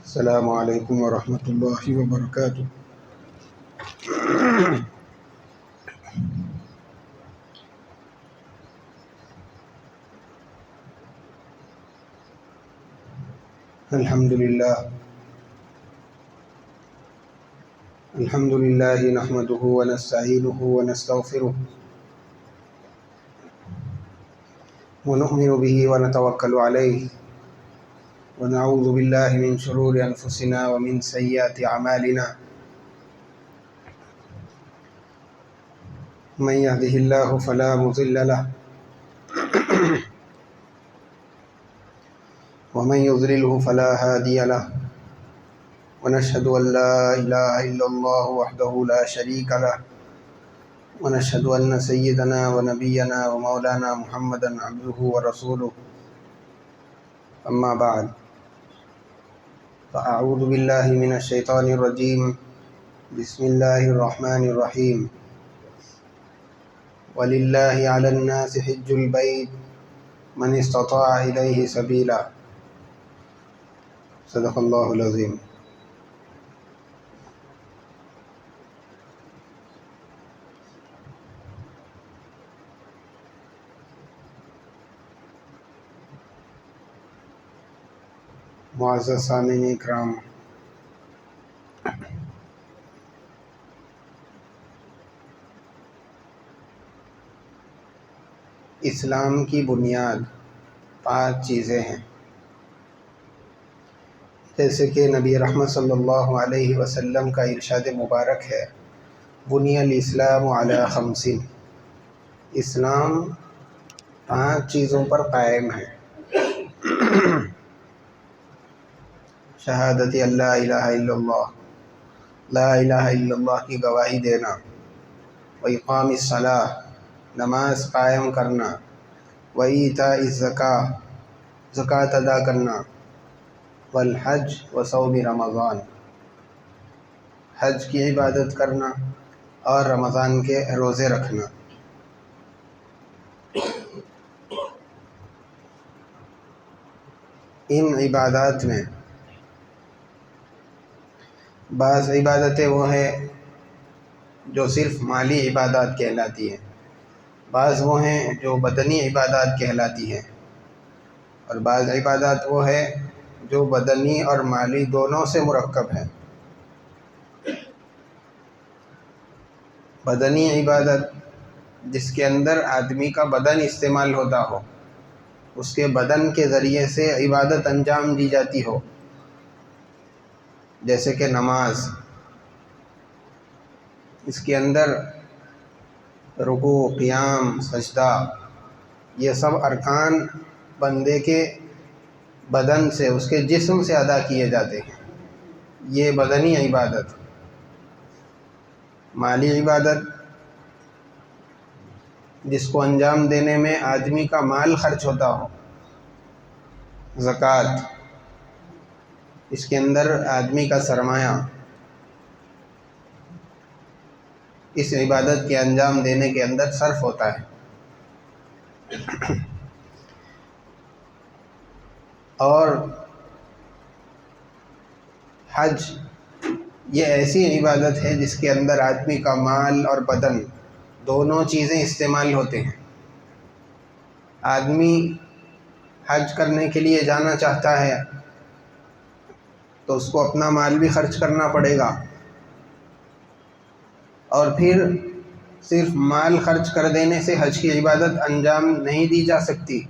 السلام علیکم ورحمۃ اللہ وبرکاتہ۔ الحمد للہ نحمده ونستعینه ونستغفره ونؤمن به ونتوکل علیہ ونعوذ باللہ من شرور انفسنا ومن سیئات اعمالنا من يهده الله فلا مضل له ومن يضلله فلا هادي له ونشهد أن لا إله إلا الله وحده لا شريك له ونشهد أن سيدنا ونبينا ومولانا محمدا عبده ورسوله أما بعد فأعوذ بالله من الشيطان الرجيم بسم الله الرحمن الرحيم ولله على الناس حج البيت من استطاع إليه سبيلا صدق الله العظيم۔ معزز سامعین اکرام، اسلام کی بنیاد 5 چیزیں ہیں، جیسے کہ نبی رحمت صلی اللہ علیہ وسلم کا ارشاد مبارک ہے، بنی الاسلام علی 5۔ اسلام 5 چیزوں پر قائم ہے۔ شہادت اللہ الہ الا اللہ، لا الہ الا اللہ کی گواہی دینا، وإقام الصلاۃ، نماز قائم کرنا، وإیتاء الزکوٰۃ، زکوٰۃ ادا کرنا، والحج وصوم رمضان، حج کی عبادت کرنا اور رمضان کے روزے رکھنا۔ ان عبادات میں بعض عبادتیں وہ ہیں جو صرف مالی عبادات کہلاتی ہیں، بعض وہ ہیں جو بدنی عبادات کہلاتی ہیں، اور بعض عبادات وہ ہیں جو بدنی اور مالی دونوں سے مرکب ہیں۔ بدنی عبادت جس کے اندر آدمی کا بدن استعمال ہوتا ہو، اس کے بدن کے ذریعے سے عبادت انجام دی جاتی ہو، جیسے کہ نماز، اس کے اندر رکوع، قیام، سجدہ، یہ سب ارکان بندے کے بدن سے، اس کے جسم سے ادا کیے جاتے ہیں، یہ بدنی عبادت۔ مالی عبادت جس کو انجام دینے میں آدمی کا مال خرچ ہوتا ہو، زکوٰۃ، اس کے اندر آدمی کا سرمایہ اس عبادت کے انجام دینے کے اندر صرف ہوتا ہے۔ اور حج یہ ایسی عبادت ہے جس کے اندر آدمی کا مال اور بدن دونوں چیزیں استعمال ہوتے ہیں۔ آدمی حج کرنے کے لیے جانا چاہتا ہے تو اس کو اپنا مال بھی خرچ کرنا پڑے گا، اور پھر صرف مال خرچ کر دینے سے حج کی عبادت انجام نہیں دی جا سکتی،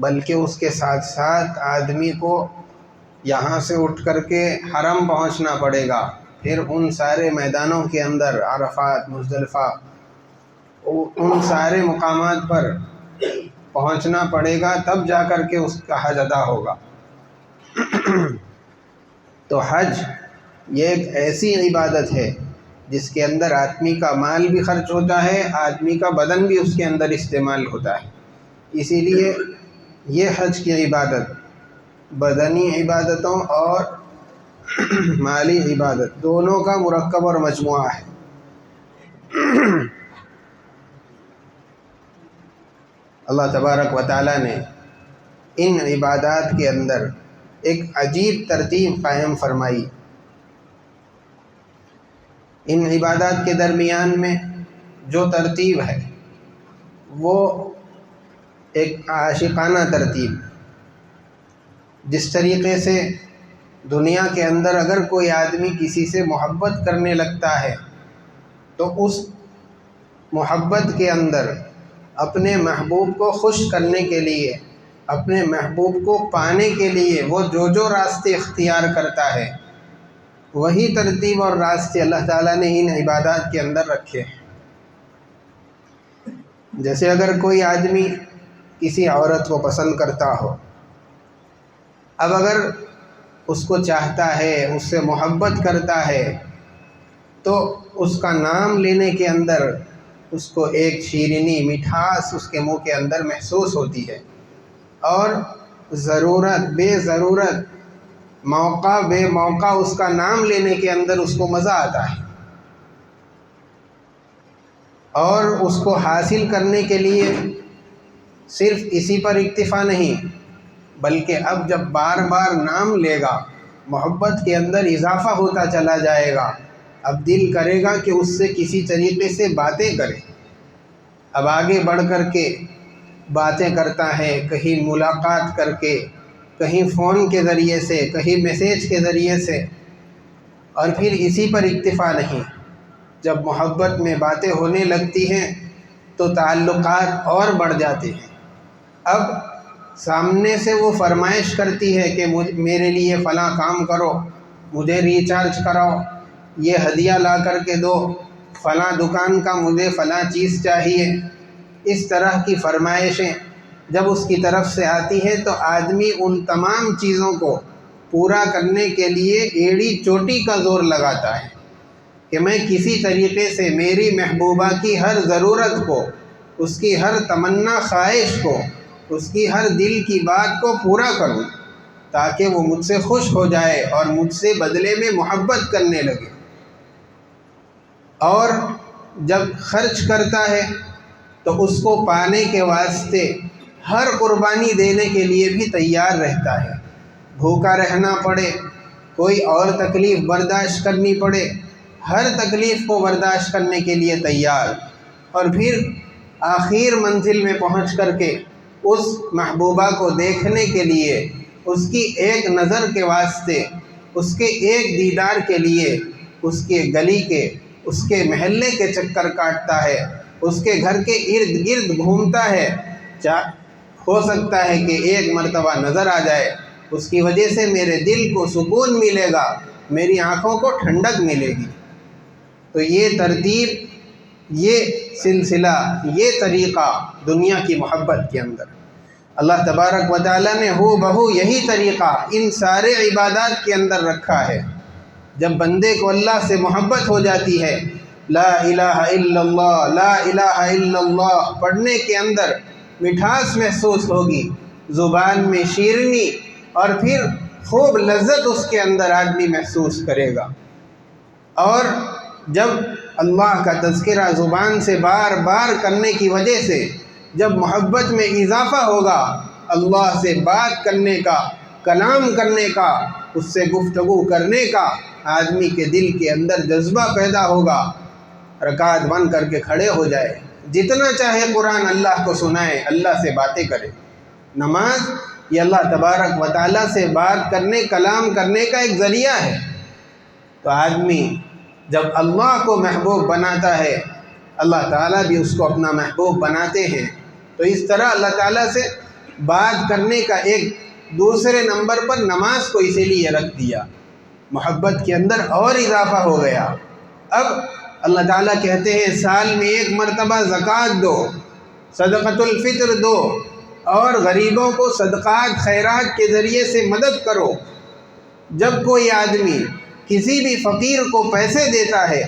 بلکہ اس کے ساتھ ساتھ آدمی کو یہاں سے اٹھ کر کے حرم پہنچنا پڑے گا، پھر ان سارے میدانوں کے اندر، عرفات، مزدلفہ، ان سارے مقامات پر پہنچنا پڑے گا، تب جا کر کے اس کا حج ادا ہوگا۔ تو حج یہ ایک ایسی عبادت ہے جس کے اندر آدمی کا مال بھی خرچ ہوتا ہے، آدمی کا بدن بھی اس کے اندر استعمال ہوتا ہے۔ اسی لیے یہ حج کی عبادت بدنی عبادتوں اور مالی عبادت دونوں کا مرکب اور مجموعہ ہے۔ اللہ تبارک و تعالیٰ نے ان عبادات کے اندر ایک عجیب ترتیب قائم فرمائی۔ ان عبادات کے درمیان میں جو ترتیب ہے وہ ایک عاشقانہ ترتیب، جس طریقے سے دنیا کے اندر اگر کوئی آدمی کسی سے محبت کرنے لگتا ہے تو اس محبت کے اندر اپنے محبوب کو خوش کرنے کے لیے، اپنے محبوب کو پانے کے لیے وہ جو راستے اختیار کرتا ہے، وہی ترتیب اور راستے اللہ تعالیٰ نے ان عبادات کے اندر رکھے ہیں۔ جیسے اگر کوئی آدمی کسی عورت کو پسند کرتا ہو، اب اگر اس کو چاہتا ہے، اس سے محبت کرتا ہے، تو اس کا نام لینے کے اندر اس کو ایک شیرینی مٹھاس اس کے منہ کے اندر محسوس ہوتی ہے، اور ضرورت بے ضرورت، موقع بے موقع اس کا نام لینے کے اندر اس کو مزہ آتا ہے، اور اس کو حاصل کرنے کے لیے صرف اسی پر اکتفا نہیں، بلکہ اب جب بار بار نام لے گا محبت کے اندر اضافہ ہوتا چلا جائے گا، اب دل کرے گا کہ اس سے کسی طریقے سے باتیں کرے، اب آگے بڑھ کر کے باتیں کرتا ہے، کہیں ملاقات کر کے، کہیں فون کے ذریعے سے، کہیں میسیج کے ذریعے سے، اور پھر اسی پر اکتفا نہیں، جب محبت میں باتیں ہونے لگتی ہیں تو تعلقات اور بڑھ جاتے ہیں۔ اب سامنے سے وہ فرمائش کرتی ہے کہ میرے لیے فلاں کام کرو، مجھے ریچارج کراؤ، یہ ہدیہ لا کر کے دو، فلاں دکان کا مجھے فلاں چیز چاہیے، اس طرح کی فرمائشیں جب اس کی طرف سے آتی ہیں تو آدمی ان تمام چیزوں کو پورا کرنے کے لیے ایڑی چوٹی کا زور لگاتا ہے کہ میں کسی طریقے سے میری محبوبہ کی ہر ضرورت کو، اس کی ہر تمنا خواہش کو، اس کی ہر دل کی بات کو پورا کروں، تاکہ وہ مجھ سے خوش ہو جائے اور مجھ سے بدلے میں محبت کرنے لگے۔ اور جب خرچ کرتا ہے تو اس کو پانے کے واسطے ہر قربانی دینے کے لیے بھی تیار رہتا ہے، بھوکا رہنا پڑے، کوئی اور تکلیف برداشت کرنی پڑے، ہر تکلیف کو برداشت کرنے کے لیے تیار، اور پھر آخر منزل میں پہنچ کر کے اس محبوبہ کو دیکھنے کے لیے، اس کی ایک نظر کے واسطے، اس کے ایک دیدار کے لیے اس کے گلی کے، اس کے محلے کے چکر کاٹتا ہے، اس کے گھر کے ارد گرد گھومتا ہے، ہو سکتا ہے کہ ایک مرتبہ نظر آ جائے، اس کی وجہ سے میرے دل کو سکون ملے گا، میری آنکھوں کو ٹھنڈک ملے گی۔ تو یہ ترتیب، یہ سلسلہ، یہ طریقہ دنیا کی محبت کے اندر اللہ تبارک و تعالیٰ نے ہو بہو یہی طریقہ ان سارے عبادات کے اندر رکھا ہے۔ جب بندے کو اللہ سے محبت ہو جاتی ہے، لا الہ الا اللہ، لا الہ الا اللہ پڑھنے کے اندر مٹھاس محسوس ہوگی، زبان میں شیرینی، اور پھر خوب لذت اس کے اندر آدمی محسوس کرے گا۔ اور جب اللہ کا تذکرہ زبان سے بار بار کرنے کی وجہ سے جب محبت میں اضافہ ہوگا، اللہ سے بات کرنے کا، کلام کرنے کا، اس سے گفتگو کرنے کا آدمی کے دل کے اندر جذبہ پیدا ہوگا، رکعت بند کر کے کھڑے ہو جائے، جتنا چاہے قرآن اللہ کو سنائے، اللہ سے باتیں کرے۔ نماز یہ اللہ تبارک و تعالیٰ سے بات کرنے، کلام کرنے کا ایک ذریعہ ہے۔ تو آدمی جب اللہ کو محبوب بناتا ہے، اللہ تعالیٰ بھی اس کو اپنا محبوب بناتے ہیں۔ تو اس طرح اللہ تعالیٰ سے بات کرنے کا ایک دوسرے نمبر پر نماز کو اسی لیے رکھ دیا، محبت کے اندر اور اضافہ ہو گیا۔ اب اللہ تعالیٰ کہتے ہیں سال میں ایک مرتبہ زکوٰۃ دو، صدقۃ الفطر دو، اور غریبوں کو صدقات خیرات کے ذریعے سے مدد کرو۔ جب کوئی آدمی کسی بھی فقیر کو پیسے دیتا ہے،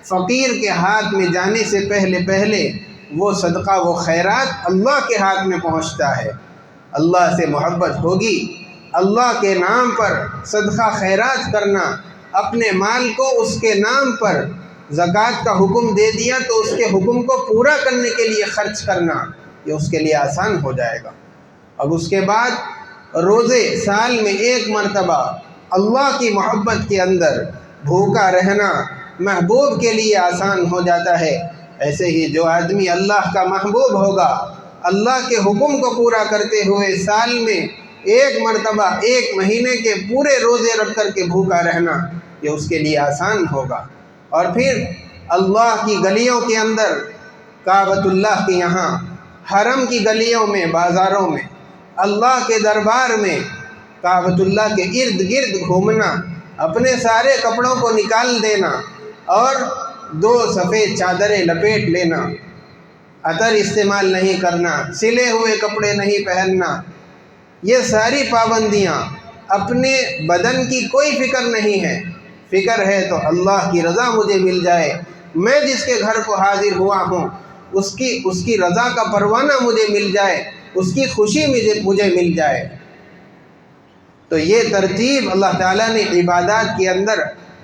فقیر کے ہاتھ میں جانے سے پہلے وہ صدقہ، وہ خیرات اللہ کے ہاتھ میں پہنچتا ہے۔ اللہ سے محبت ہوگی، اللہ کے نام پر صدقہ خیرات کرنا، اپنے مال کو اس کے نام پر زکوٰۃ کا حکم دے دیا تو اس کے حکم کو پورا کرنے کے لیے خرچ کرنا، یہ اس کے لیے آسان ہو جائے گا۔ اب اس کے بعد روزے سال میں ایک مرتبہ اللہ کی محبت کے اندر بھوکا رہنا محبوب کے لیے آسان ہو جاتا ہے، ایسے ہی جو آدمی اللہ کا محبوب ہوگا، اللہ کے حکم کو پورا کرتے ہوئے سال میں ایک مرتبہ ایک مہینے کے پورے روزے رکھ کر کے بھوکا رہنا، یہ اس کے لیے آسان ہوگا۔ اور پھر اللہ کی گلیوں کے اندر، کعبۃ اللہ کے یہاں، حرم کی گلیوں میں، بازاروں میں، اللہ کے دربار میں کعبۃ اللہ کے ارد گرد گھومنا، اپنے سارے کپڑوں کو نکال دینا اور 2 سفید چادریں لپیٹ لینا، عطر استعمال نہیں کرنا، سلے ہوئے کپڑے نہیں پہننا، یہ ساری پابندیاں، اپنے بدن کی کوئی فکر نہیں ہے، فکر ہے تو اللہ کی رضا مجھے مل جائے، میں جس کے گھر کو حاضر ہوا ہوں اس کی رضا کا پروانہ مجھے مل جائے، اس کی خوشی مجھے مل جائے۔ تو یہ ترتیب اللہ تعالیٰ نے عبادات کے اندر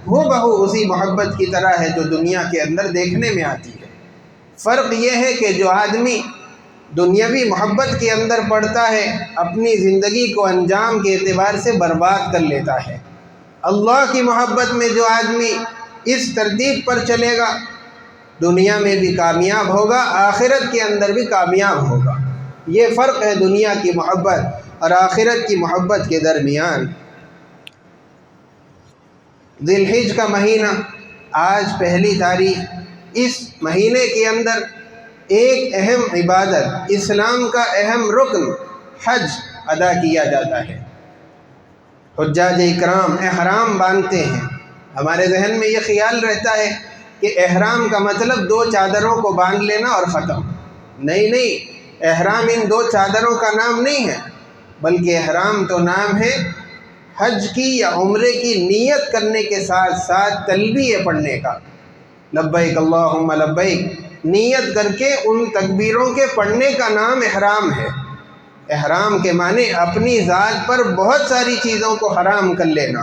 ہو بہو اسی محبت کی طرح ہے جو دنیا کے اندر دیکھنے میں آتی ہے۔ فرق یہ ہے کہ جو آدمی دنیاوی محبت کے اندر پڑتا ہے اپنی زندگی کو انجام کے اعتبار سے برباد کر لیتا ہے، اللہ کی محبت میں جو آدمی اس ترتیب پر چلے گا دنیا میں بھی کامیاب ہوگا، آخرت کے اندر بھی کامیاب ہوگا۔ یہ فرق ہے دنیا کی محبت اور آخرت کی محبت کے درمیان۔ ذی الحجہ کا مہینہ آج 1 تاریخ، اس مہینے کے اندر ایک اہم عبادت، اسلام کا اہم رکن حج ادا کیا جاتا ہے۔ حجاج اکرام احرام باندھتے ہیں۔ ہمارے ذہن میں یہ خیال رہتا ہے کہ احرام کا مطلب 2 چادروں کو باندھ لینا اور ختم۔ نہیں، احرام ان 2 چادروں کا نام نہیں ہے، بلکہ احرام تو نام ہے حج کی یا عمرے کی نیت کرنے کے ساتھ ساتھ تلبیہ پڑھنے کا، لبیک اللہم لبیک، نیت کر کے ان تکبیروں کے پڑھنے کا نام احرام ہے۔ احرام کے معنی اپنی ذات پر بہت ساری چیزوں کو حرام کر لینا،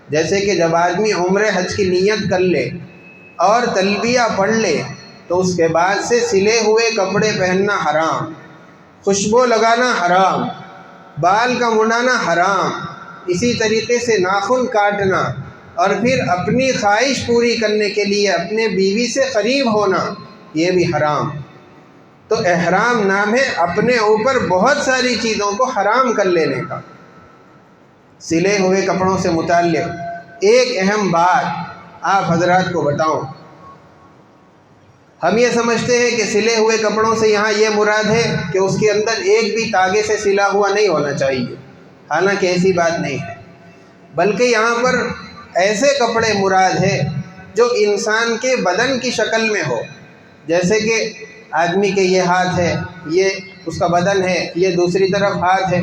جیسے کہ جب آدمی عمرے حج کی نیت کر لے اور تلبیہ پڑھ لے تو اس کے بعد سے سلے ہوئے کپڑے پہننا حرام، خوشبو لگانا حرام، بال کا منڈانا حرام، اسی طریقے سے ناخن کاٹنا، اور پھر اپنی خواہش پوری کرنے کے لیے اپنے بیوی سے قریب ہونا، یہ بھی حرام۔ تو احرام نام ہے اپنے اوپر بہت ساری چیزوں کو حرام کر لینے کا۔ سلے ہوئے کپڑوں سے متعلق ایک اہم بات آپ حضرات کو بتاؤں۔ ہم یہ سمجھتے ہیں کہ سلے ہوئے کپڑوں سے یہاں یہ مراد ہے کہ اس کے اندر ایک بھی تاگے سے سلا ہوا نہیں ہونا چاہیے، حالانکہ ایسی بات نہیں ہے، بلکہ یہاں پر ایسے کپڑے مراد ہے جو انسان کے بدن کی شکل میں ہو، جیسے کہ آدمی کے یہ ہاتھ ہے، یہ اس کا بدن ہے، یہ دوسری طرف ہاتھ ہے۔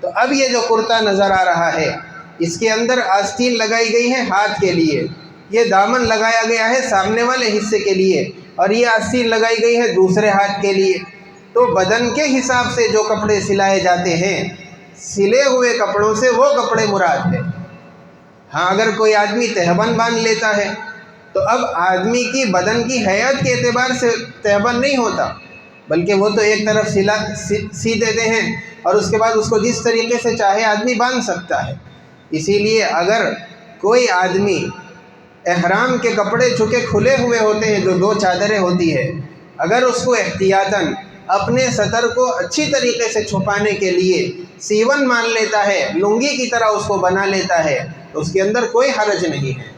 تو اب یہ جو کرتا نظر آ رہا ہے اس کے اندر آستین لگائی گئی ہے ہاتھ کے لیے، یہ دامن لگایا گیا ہے سامنے والے حصے کے لیے، اور یہ آستین لگائی گئی ہے دوسرے ہاتھ کے لیے۔ تو بدن کے حساب سے جو کپڑے سلائے جاتے ہیں، سلے ہوئے کپڑوں سے وہ کپڑے مراد ہے۔ ہاں اگر کوئی آدمی تہبند باندھ لیتا ہے تو اب آدمی کی بدن کی حیت کے اعتبار سے تہبند نہیں ہوتا، بلکہ وہ تو ایک طرف سی دیتے ہیں اور اس کے بعد اس کو جس طریقے سے چاہے آدمی باندھ سکتا ہے۔ اسی لیے اگر کوئی آدمی احرام کے کپڑے چونکہ کھلے ہوئے ہوتے ہیں جو 2 چادریں ہوتی ہے، اگر اس کو احتیاطاً اپنے سطر کو اچھی طریقے سے چھپانے کے لیے سیون مان لیتا ہے، لنگی کی طرح اس کو بنا لیتا ہے، تو اس کے اندر کوئی حرج نہیں ہے۔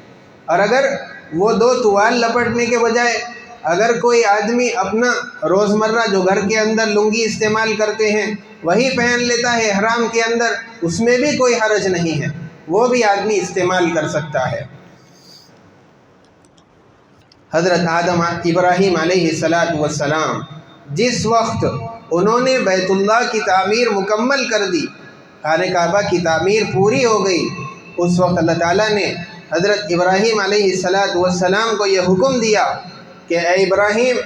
اور اگر وہ 2 توال لپٹنے کے بجائے اگر کوئی آدمی اپنا روزمرہ جو گھر کے اندر لنگی استعمال کرتے ہیں وہی پہن لیتا ہے احرام کے اندر، اس میں بھی کوئی حرج نہیں ہے، وہ بھی آدمی استعمال کر سکتا ہے۔ حضرت آدم ابراہیم علیہ السلام جس وقت انہوں نے بیت اللہ کی تعمیر مکمل کر دی، خانہ کعبہ کی تعمیر پوری ہو گئی، اس وقت اللہ تعالیٰ نے حضرت ابراہیم علیہ السلام کو یہ حکم دیا کہ اے ابراہیم،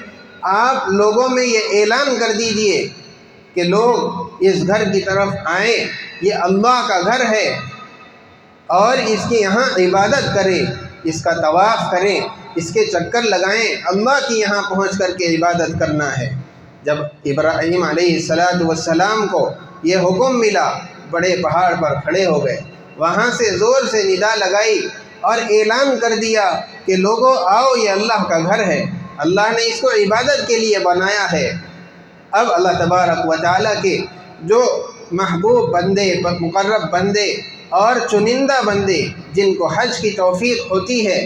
آپ لوگوں میں یہ اعلان کر دیجئے کہ لوگ اس گھر کی طرف آئیں، یہ اللہ کا گھر ہے، اور اس کی یہاں عبادت کریں، اس کا طواف کریں، اس کے چکر لگائیں، اللہ کی یہاں پہنچ کر کے عبادت کرنا ہے۔ جب ابراہیم علیہ السلام کو یہ حکم ملا، بڑے پہاڑ پر کھڑے ہو گئے، وہاں سے زور سے ندا لگائی اور اعلان کر دیا کہ لوگوں آؤ، یہ اللہ کا گھر ہے، اللہ نے اس کو عبادت کے لیے بنایا ہے۔ اب اللہ تبارک و تعالیٰ کے جو محبوب بندے، مقرب بندے اور چنندہ بندے جن کو حج کی توفیق ہوتی ہے،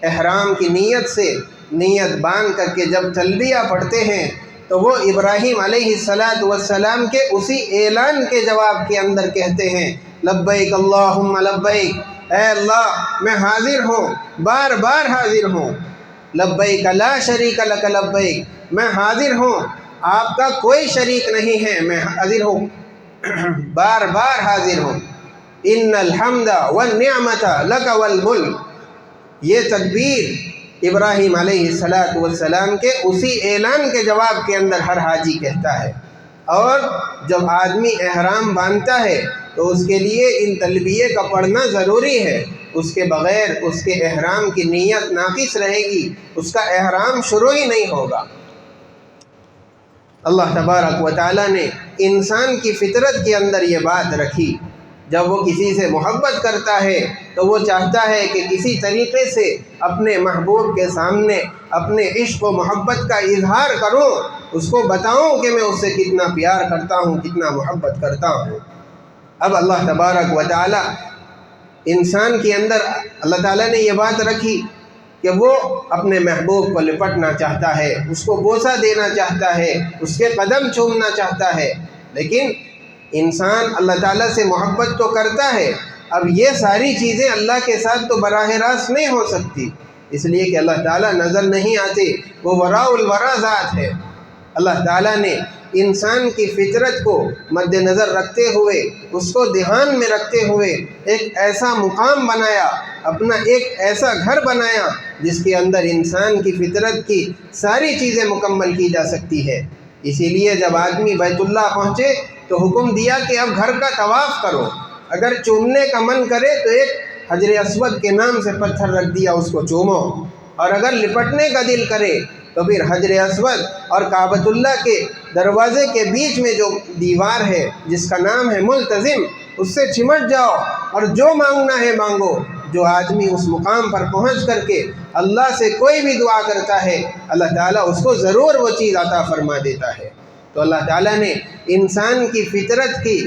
احرام کی نیت سے نیت باندھ کر کے جب تلبیہ پڑھتے ہیں تو وہ ابراہیم علیہ السلام کے اسی اعلان کے جواب کے اندر کہتے ہیں لبیک اللہم لبیک، اے اللہ میں حاضر ہوں، بار بار حاضر ہوں، لبیک لا شریک لک لبیک، میں حاضر ہوں، آپ کا کوئی شریک نہیں ہے، میں حاضر ہوں، بار بار حاضر ہوں، ان الحمد والنعمت لک والملک۔ یہ تکبیر ابراہیم علیہ السلام کے اسی اعلان کے جواب کے اندر ہر حاجی کہتا ہے۔ اور جب آدمی احرام باندھتا ہے تو اس کے لیے ان تلبیے کا پڑھنا ضروری ہے، اس کے بغیر اس کے احرام کی نیت ناقص رہے گی، اس کا احرام شروع ہی نہیں ہوگا۔ اللہ تبارک و تعالیٰ نے انسان کی فطرت کے اندر یہ بات رکھی، جب وہ کسی سے محبت کرتا ہے تو وہ چاہتا ہے کہ کسی طریقے سے اپنے محبوب کے سامنے اپنے عشق و محبت کا اظہار کروں، اس کو بتاؤں کہ میں اس سے کتنا پیار کرتا ہوں، کتنا محبت کرتا ہوں۔ اب اللہ تبارک و تعالیٰ انسان کے اندر اللہ تعالیٰ نے یہ بات رکھی کہ وہ اپنے محبوب کو لپٹنا چاہتا ہے، اس کو بوسہ دینا چاہتا ہے، اس کے قدم چومنا چاہتا ہے، لیکن انسان اللہ تعالیٰ سے محبت تو کرتا ہے، اب یہ ساری چیزیں اللہ کے ساتھ تو براہ راست نہیں ہو سکتی، اس لیے کہ اللہ تعالیٰ نظر نہیں آتے، وہ وراء الورا ذات ہے۔ اللہ تعالیٰ نے انسان کی فطرت کو مد نظر رکھتے ہوئے، اس کو دھیان میں رکھتے ہوئے ایک ایسا مقام بنایا، اپنا ایک ایسا گھر بنایا جس کے اندر انسان کی فطرت کی ساری چیزیں مکمل کی جا سکتی ہے۔ اسی لیے جب آدمی بیت اللہ پہنچے تو حکم دیا کہ اب گھر کا طواف کرو، اگر چومنے کا من کرے تو ایک حجر اسود کے نام سے پتھر رکھ دیا، اس کو چومو، اور اگر لپٹنے کا دل کرے تو پھر حجر اسود اور کعبۃ اللہ کے دروازے کے بیچ میں جو دیوار ہے جس کا نام ہے ملتزم، اس سے چمٹ جاؤ اور جو مانگنا ہے مانگو۔ جو آدمی اس مقام پر پہنچ کر کے اللہ سے کوئی بھی دعا کرتا ہے، اللہ تعالیٰ اس کو ضرور وہ چیز عطا فرما دیتا ہے۔ تو اللہ تعالیٰ نے انسان کی فطرت کی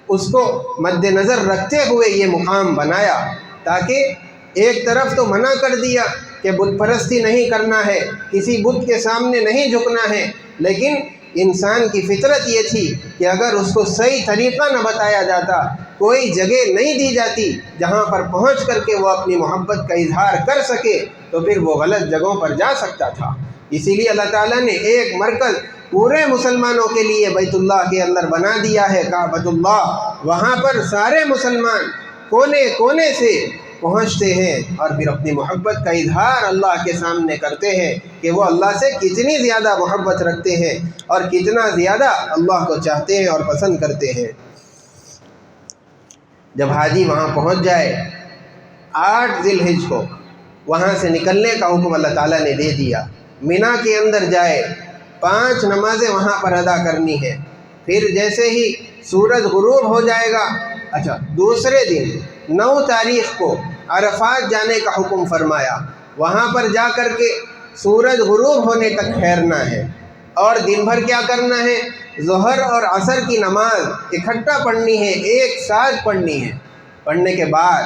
اس کو مد نظر رکھتے ہوئے یہ مقام بنایا، تاکہ ایک طرف تو منع کر دیا کہ بت پرستی نہیں کرنا ہے، کسی بت کے سامنے نہیں جھکنا ہے، لیکن انسان کی فطرت یہ تھی کہ اگر اس کو صحیح طریقہ نہ بتایا جاتا، کوئی جگہ نہیں دی جاتی جہاں پر پہنچ کر کے وہ اپنی محبت کا اظہار کر سکے، تو پھر وہ غلط جگہوں پر جا سکتا تھا۔ اسی لیے اللہ تعالیٰ نے ایک مرکز پورے مسلمانوں کے لیے بیت اللہ کے اندر بنا دیا ہے، کعبۃ اللہ، وہاں پر سارے مسلمان کونے کونے سے پہنچتے ہیں اور پھر اپنی محبت کا اظہار اللہ کے سامنے کرتے ہیں کہ وہ اللہ سے کتنی زیادہ محبت رکھتے ہیں اور کتنا زیادہ اللہ کو چاہتے ہیں اور پسند کرتے ہیں۔ جب حاجی وہاں پہنچ جائے 8 ذی الحجہ کو وہاں سے نکلنے کا حکم اللہ تعالیٰ نے دے دیا، مینا کے اندر جائے، 5 نمازیں وہاں پر ادا کرنی ہے، پھر جیسے ہی سورج غروب ہو جائے گا، دوسرے دن 9 تاریخ کو عرفات جانے کا حکم فرمایا، وہاں پر جا کر کے سورج غروب ہونے تک ٹھہرنا ہے، اور دن بھر کیا کرنا ہے، ظہر اور عصر کی نماز اکٹھا پڑھنی ہے، ایک ساتھ پڑھنی ہے۔ پڑھنے کے بعد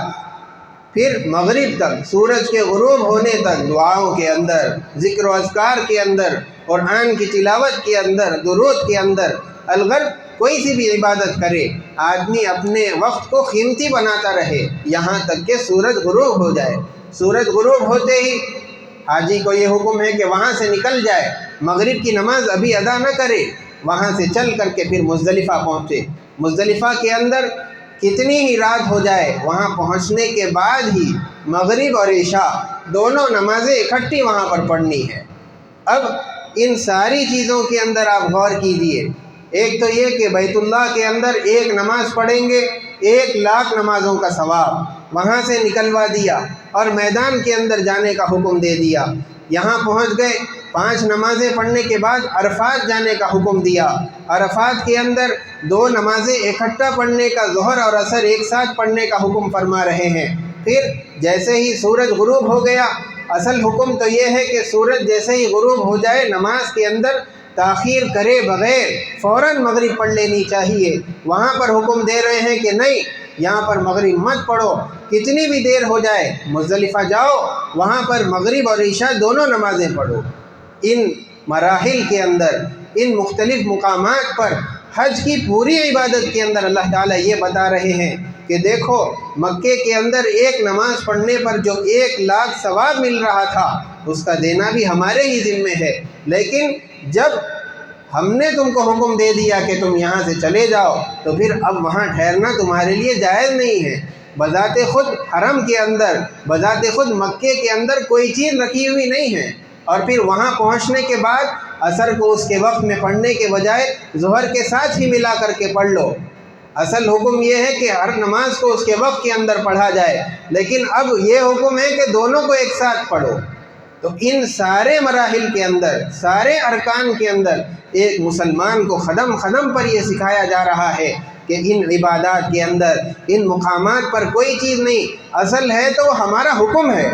پھر مغرب تک، سورج کے غروب ہونے تک دعاؤں کے اندر، ذکر و اذکار کے اندر، قرآن کی تلاوت کے اندر، درود کے اندر، الغرض کوئی سی بھی عبادت کرے، آدمی اپنے وقت کو قیمتی بناتا رہے یہاں تک کہ سورج غروب ہو جائے۔ سورج غروب ہوتے ہی حاجی کو یہ حکم ہے کہ وہاں سے نکل جائے، مغرب کی نماز ابھی ادا نہ کرے، وہاں سے چل کر کے پھر مزدلفہ پہنچے۔ مزدلفہ کے اندر کتنی ہی رات ہو جائے، وہاں پہنچنے کے بعد ہی مغرب اور عشاء دونوں نمازیں اکٹھی وہاں پر پڑھنی ہے۔ اب ان ساری چیزوں کے اندر آپ غور کیجئے، ایک تو یہ کہ بیت اللہ کے اندر ایک نماز پڑھیں گے 1,00,000 نمازوں کا ثواب، وہاں سے نکلوا دیا اور میدان کے اندر جانے کا حکم دے دیا۔ یہاں پہنچ گئے 5 نمازیں پڑھنے کے بعد عرفات جانے کا حکم دیا، عرفات کے اندر 2 نمازیں اکٹھا پڑھنے کا، ظہر اور عصر ایک ساتھ پڑھنے کا حکم فرما رہے ہیں۔ پھر جیسے ہی سورج غروب ہو گیا، اصل حکم تو یہ ہے کہ سورج جیسے ہی غروب ہو جائے نماز کے اندر تاخیر کرے بغیر فوراً مغرب پڑھ لینی چاہیے۔ وہاں پر حکم دے رہے ہیں کہ نہیں، یہاں پر مغرب مت پڑھو، کتنی بھی دیر ہو جائے مزدلفہ جاؤ، وہاں پر مغرب اور عشاء دونوں نمازیں پڑھو۔ ان مراحل کے اندر، ان مختلف مقامات پر حج کی پوری عبادت کے اندر اللہ تعالیٰ یہ بتا رہے ہیں کہ دیکھو، مکے کے اندر ایک نماز پڑھنے پر جو 1 لاکھ ثواب مل رہا تھا، اس کا دینا بھی ہمارے ہی ذمے ہے۔ لیکن جب ہم نے تم کو حکم دے دیا کہ تم یہاں سے چلے جاؤ، تو پھر اب وہاں ٹھہرنا تمہارے لیے جائز نہیں ہے۔ بذات خود حرم کے اندر، بذات خود مکے کے اندر کوئی چیز رکھی ہوئی نہیں ہے، اور پھر وہاں پہنچنے کے بعد عصر کو اس کے وقت میں پڑھنے کے بجائے ظہر کے ساتھ ہی ملا کر کے پڑھ لو۔ اصل حکم یہ ہے کہ ہر نماز کو اس کے وقت کے اندر پڑھا جائے، لیکن اب یہ حکم ہے کہ دونوں کو ایک ساتھ پڑھو۔ تو ان سارے مراحل کے اندر، سارے ارکان کے اندر ایک مسلمان کو قدم قدم پر یہ سکھایا جا رہا ہے کہ ان عبادات کے اندر، ان مقامات پر کوئی چیز نہیں، اصل ہے تو ہمارا حکم ہے۔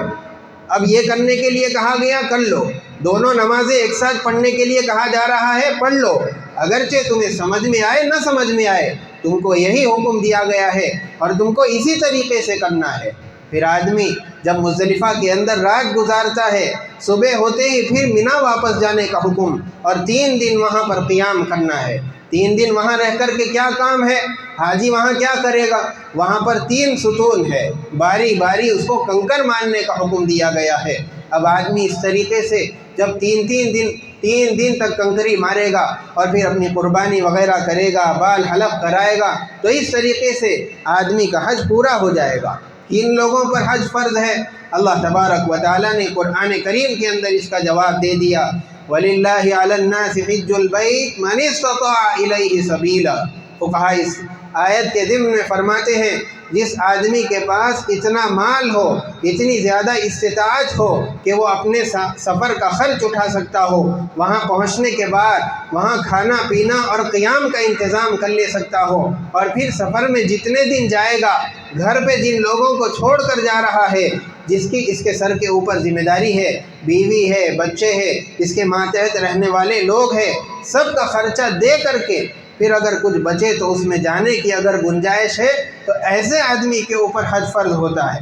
اب یہ کرنے کے لیے کہا گیا کر لو، دونوں نمازیں ایک ساتھ پڑھنے کے لیے کہا جا رہا ہے پڑھ لو، اگرچہ تمہیں سمجھ میں آئے نہ سمجھ میں آئے، تم کو یہی حکم دیا گیا ہے اور تم کو اسی طریقے سے کرنا ہے۔ پھر آدمی جب مزدلفہ کے اندر رات گزارتا ہے، صبح ہوتے ہی پھر مینا واپس جانے کا حکم، اور 3 دن وہاں پر قیام کرنا ہے۔ 3 دن وہاں رہ کر کے کیا کام ہے؟ حاجی وہاں کیا کرے گا؟ وہاں پر 3 ستون ہے، باری باری اس کو کنکر مارنے کا حکم دیا گیا ہے۔ اب آدمی اس طریقے سے جب 3 دن تک کنکری مارے گا اور پھر اپنی قربانی وغیرہ کرے گا، بال حلق کرائے گا، تو اس طریقے سے آدمی کا حج پورا ہو جائے گا۔ کن لوگوں پر حج فرض ہے؟ اللہ تبارک و تعالیٰ نے قرآن کریم کے اندر اس کا جواب دے دیا، وَلِلَّهِ عَلَى النَّاسِ حِجُّ الْبَيْتِ مَنِ اسْتَطَاعَ إِلَيْهِ سَبِيلًا۔ فقہاء اس آیت کے ضمن میں فرماتے ہیں، جس آدمی کے پاس اتنا مال ہو، اتنی زیادہ استطاعت ہو کہ وہ اپنے سفر کا خرچ اٹھا سکتا ہو، وہاں پہنچنے کے بعد وہاں کھانا پینا اور قیام کا انتظام کر لے سکتا ہو، اور پھر سفر میں جتنے دن جائے گا، گھر پہ جن لوگوں کو چھوڑ کر جا رہا ہے، جس کی اس کے سر کے اوپر ذمہ داری ہے، بیوی ہے، بچے ہے، اس کے ماتحت رہنے والے لوگ ہیں، سب کا خرچہ دے کر کے پھر اگر کچھ بچے تو اس میں جانے کی اگر گنجائش ہے، تو ایسے آدمی کے اوپر حج فرض ہوتا ہے۔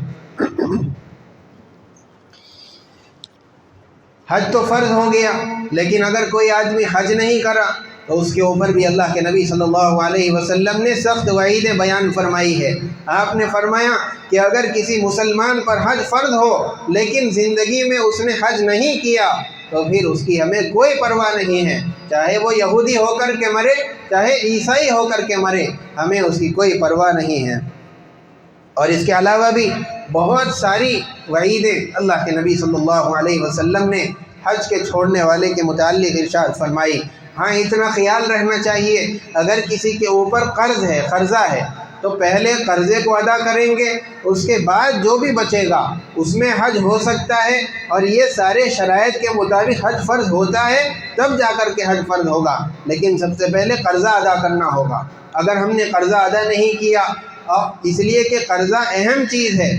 حج تو فرض ہو گیا، لیکن اگر کوئی آدمی حج نہیں کرا تو اس کے اوپر بھی اللہ کے نبی صلی اللہ علیہ وسلم نے سخت وعیدیں بیان فرمائی ہے۔ آپ نے فرمایا کہ اگر کسی مسلمان پر حج فرض ہو لیکن زندگی میں اس نے حج نہیں کیا، تو پھر اس کی ہمیں کوئی پرواہ نہیں ہے، چاہے وہ یہودی ہو کر کے مرے، چاہے عیسائی ہو کر کے مرے، ہمیں اس کی کوئی پرواہ نہیں ہے۔ اور اس کے علاوہ بھی بہت ساری وعیدیں اللہ کے نبی صلی اللہ علیہ وسلم نے حج کے چھوڑنے والے کے متعلق ارشاد فرمائی۔ ہاں، اتنا خیال رہنا چاہیے، اگر کسی کے اوپر قرض ہے، قرضہ ہے، تو پہلے قرضے کو ادا کریں گے، اس کے بعد جو بھی بچے گا اس میں حج ہو سکتا ہے، اور یہ سارے شرائط کے مطابق حج فرض ہوتا ہے، تب جا کر کے حج فرض ہوگا، لیکن سب سے پہلے قرضہ ادا کرنا ہوگا۔ اگر ہم نے قرضہ ادا نہیں کیا، اس لیے کہ قرضہ اہم چیز ہے،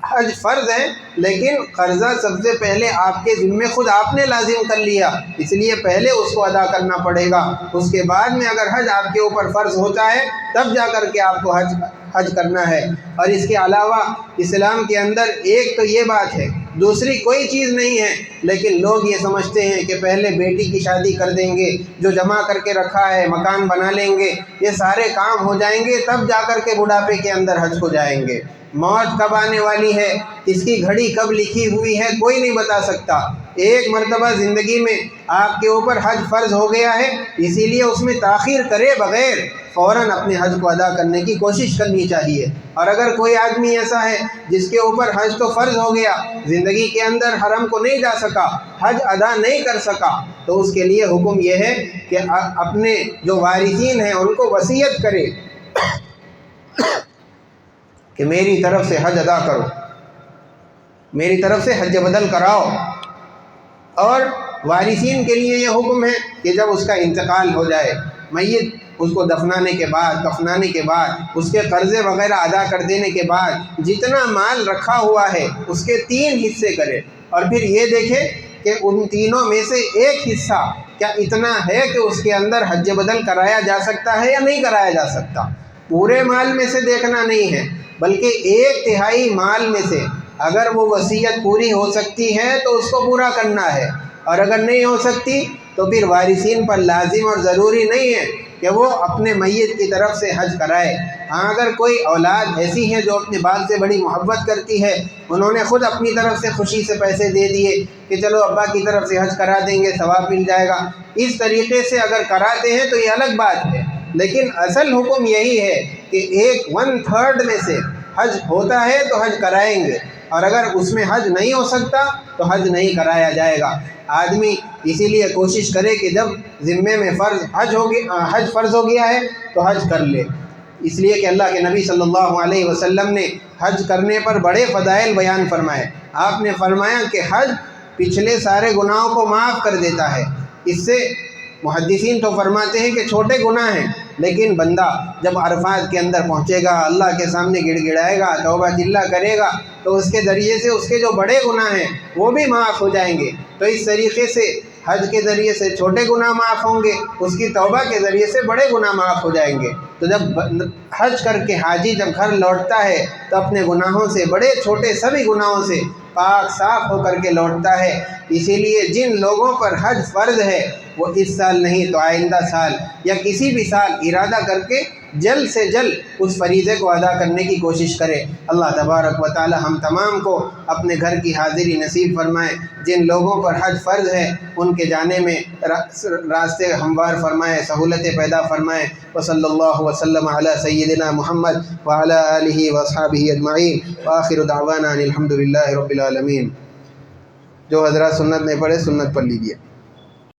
حج فرض ہے، لیکن قرضہ سب سے پہلے آپ کے ذمے خود آپ نے لازم کر لیا، اس لیے پہلے اس کو ادا کرنا پڑے گا۔ اس کے بعد میں اگر حج آپ کے اوپر فرض ہوتا ہے، تب جا کر کے آپ کو حج کرنا ہے۔ اور اس کے علاوہ اسلام کے اندر ایک تو یہ بات ہے، دوسری کوئی چیز نہیں ہے، لیکن لوگ یہ سمجھتے ہیں کہ پہلے بیٹی کی شادی کر دیں گے، جو جمع کر کے رکھا ہے مکان بنا لیں گے، یہ سارے کام ہو جائیں گے، تب جا کر کے بڑھاپے کے اندر حج کو جائیں گے۔ موت کب آنے والی ہے، اس کی گھڑی کب لکھی ہوئی ہے، کوئی نہیں بتا سکتا۔ ایک مرتبہ زندگی میں آپ کے اوپر حج فرض ہو گیا ہے، اسی لیے اس میں تاخیر کرے بغیر فوراً اپنے حج کو ادا کرنے کی کوشش کرنی چاہیے۔ اور اگر کوئی آدمی ایسا ہے جس کے اوپر حج تو فرض ہو گیا، زندگی کے اندر حرم کو نہیں جا سکا، حج ادا نہیں کر سکا، تو اس کے لیے حکم یہ ہے کہ اپنے جو وارثین ہیں ان کو وصیت کرے کہ میری طرف سے حج ادا کرو، میری طرف سے حج بدل کراؤ، اور وارثین کے لیے یہ حکم ہے کہ جب اس کا انتقال ہو جائے، میت اس کو دفنانے کے بعد، کفنانے کے بعد، اس کے قرضے وغیرہ ادا کر دینے کے بعد جتنا مال رکھا ہوا ہے اس کے 3 حصے کرے، اور پھر یہ دیکھے کہ ان تینوں میں سے ایک حصہ کیا اتنا ہے کہ اس کے اندر حج بدل کرایا جا سکتا ہے یا نہیں کرایا جا سکتا۔ پورے مال میں سے دیکھنا نہیں ہے، بلکہ 1/3 مال میں سے اگر وہ وصیت پوری ہو سکتی ہے تو اس کو پورا کرنا ہے، اور اگر نہیں ہو سکتی تو پھر وارثین پر لازم اور ضروری نہیں ہے کہ وہ اپنے میت کی طرف سے حج کرائے۔ ہاں اگر کوئی اولاد ایسی ہے جو اپنے بال سے بڑی محبت کرتی ہے، انہوں نے خود اپنی طرف سے خوشی سے پیسے دے دیے کہ چلو ابا کی طرف سے حج کرا دیں گے، ثواب مل جائے گا، اس طریقے سے اگر کراتے ہیں تو یہ الگ بات ہے، لیکن اصل حکم یہی ہے کہ 1/3 میں سے حج ہوتا ہے تو حج کرائیں گے، اور اگر اس میں حج نہیں ہو سکتا تو حج نہیں کرایا جائے گا۔ آدمی اسی لیے کوشش کرے کہ جب ذمے میں حج فرض ہو گیا ہے تو حج کر لے، اس لیے کہ اللہ کے نبی صلی اللہ علیہ وسلم نے حج کرنے پر بڑے فضائل بیان فرمائے۔ آپ نے فرمایا کہ حج پچھلے سارے گناہوں کو معاف کر دیتا ہے۔ اس سے محدثین تو فرماتے ہیں کہ چھوٹے گناہ ہیں، لیکن بندہ جب عرفات کے اندر پہنچے گا، اللہ کے سامنے گڑ گڑائے گا، توبہ دلہ کرے گا، تو اس کے ذریعے سے اس کے جو بڑے گناہ ہیں وہ بھی معاف ہو جائیں گے۔ تو اس طریقے سے حج کے ذریعے سے چھوٹے گناہ معاف ہوں گے، اس کی توبہ کے ذریعے سے بڑے گناہ معاف ہو جائیں گے۔ تو جب حج کر کے حاجی جب گھر لوٹتا ہے تو اپنے گناہوں سے، بڑے چھوٹے سبھی گناہوں سے پاک صاف ہو کر کے لوٹتا ہے۔ اسی لیے جن لوگوں پر حج فرض ہے وہ اس سال نہیں تو آئندہ سال یا کسی بھی سال ارادہ کر کے جلد سے جلد اس فریضے کو ادا کرنے کی کوشش کرے۔ اللہ تبارک و تعالی ہم تمام کو اپنے گھر کی حاضری نصیب فرمائے۔ جن لوگوں پر حج فرض ہے ان کے جانے میں راستے ہموار فرمائے، سہولتیں پیدا فرمائے۔ وصلی اللہ وسلم علی سیدنا محمد وعلی آلہ واصحابہ اجمعین، وآخر دعوانا ان الحمد للہ رب العالمین۔ جو حضرات سنت نہیں پڑھے سنت پڑھ لیجیے۔